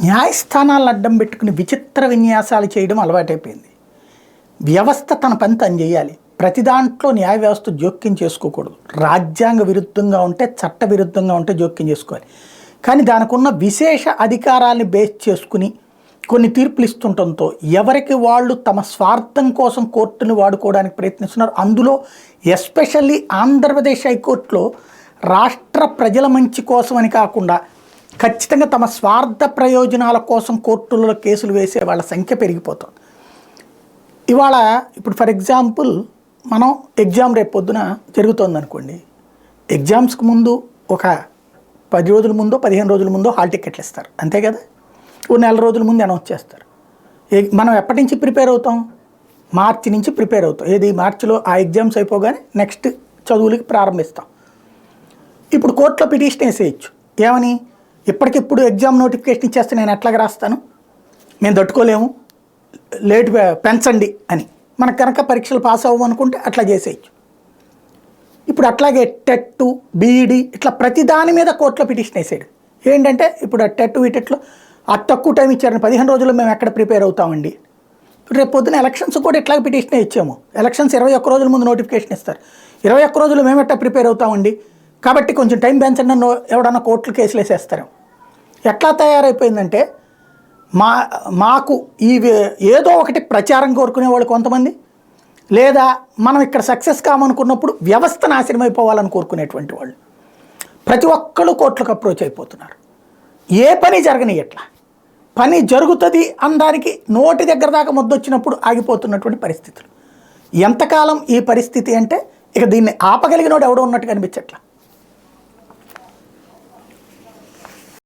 న్యాయస్థానాలను అడ్డం పెట్టుకుని విచిత్ర విన్యాసాలు చేయడం అలవాటైపోయింది. వ్యవస్థ తన పని తను చేయాలి. ప్రతి దాంట్లో న్యాయ వ్యవస్థ జోక్యం చేసుకోకూడదు. రాజ్యాంగ విరుద్ధంగా ఉంటే, చట్ట విరుద్ధంగా ఉంటే జోక్యం చేసుకోవాలి. కానీ దానికి ఉన్న విశేష అధికారాన్ని బేస్ చేసుకుని కొన్ని తీర్పులు ఇస్తుండటంతో ఎవరికి వాళ్ళు తమ స్వార్థం కోసం కోర్టును వాడుకోవడానికి ప్రయత్నిస్తున్నారు. అందులో ఎస్పెషల్లీ ఆంధ్రప్రదేశ్ హైకోర్టులో రాష్ట్ర ప్రజల మంచి కోసమని కాకుండా ఖచ్చితంగా తమ స్వార్థ ప్రయోజనాల కోసం కోర్టులలో కేసులు వేసే వాళ్ళ సంఖ్య పెరిగిపోతుంది. ఇవాళ ఇప్పుడు ఫర్ ఎగ్జాంపుల్ మనం ఎగ్జామ్ రేపు పొద్దున జరుగుతుంది అనుకోండి. ఎగ్జామ్స్కి ముందు ఒక 10 రోజుల ముందో 15 రోజుల ముందో హాల్ టికెట్లు ఇస్తారు, అంతే కదా. ఓ నెల రోజుల ముందు అనౌన్స్ చేస్తారు. మనం ఎప్పటి నుంచి ప్రిపేర్ అవుతాం? మార్చి నుంచి ప్రిపేర్ అవుతాం. ఏది మార్చిలో ఆ ఎగ్జామ్స్ అయిపోగానే నెక్స్ట్ చదువులకి ప్రారంభిస్తాం. ఇప్పుడు కోర్టులో పిటిషన్ వేసేయచ్చు. ఏమని? ఇప్పటికిప్పుడు ఎగ్జామ్ నోటిఫికేషన్ ఇచ్చేస్తే నేను ఎట్లాగా రాస్తాను, మేము తట్టుకోలేము, లేట్ పెంచండి అని. మనకు కనుక పరీక్షలు పాస్ అవ్వమనుకుంటే అట్లా చేసేయచ్చు. ఇప్పుడు అట్లాగే టెట్, బీఈడి ఇట్లా ప్రతి దాని మీద కోర్టులో పిటిషన్ వేసాడు. ఏంటంటే ఇప్పుడు ఆ టెట్ వీటెట్లో తక్కువ టైం ఇచ్చారని 15 రోజుల్లో మేము ఎక్కడ ప్రిపేర్ అవుతామండి. రేపు పొద్దున ఎలక్షన్స్ కూడా ఇట్లాగే పిటిషనే ఇచ్చాము. ఎలక్షన్స్ 21 రోజుల ముందు నోటిఫికేషన్ ఇస్తారు. 21 రోజులు మేము ఎట్లా ప్రిపేర్ అవుతామండి, కాబట్టి కొంచెం టైం పెంచండి అని ఎవడన్నా కోర్టులు కేసులు వేసేస్తారు. ఎట్లా తయారైపోయిందంటే మాకు ఈ ఏదో ఒకటి ప్రచారం కోరుకునేవాళ్ళు కొంతమంది, లేదా మనం ఇక్కడ సక్సెస్ కామనుకున్నప్పుడు వ్యవస్థ నాశనం అయిపోవాలని కోరుకునేటువంటి వాళ్ళు ప్రతి ఒక్కళ్ళు కోర్టులకు అప్రోచ్ అయిపోతున్నారు. ఏ పని జరగని ఎట్లా పని జరుగుతుంది అనడానికి నోటి దగ్గర దాకా మొద్దొచ్చినప్పుడు ఆగిపోతున్నటువంటి పరిస్థితులు. ఎంతకాలం ఈ పరిస్థితి అంటే ఇక దీన్ని ఆపగలిగినోడు ఎవడో ఉన్నట్టు కనిపించట్లా.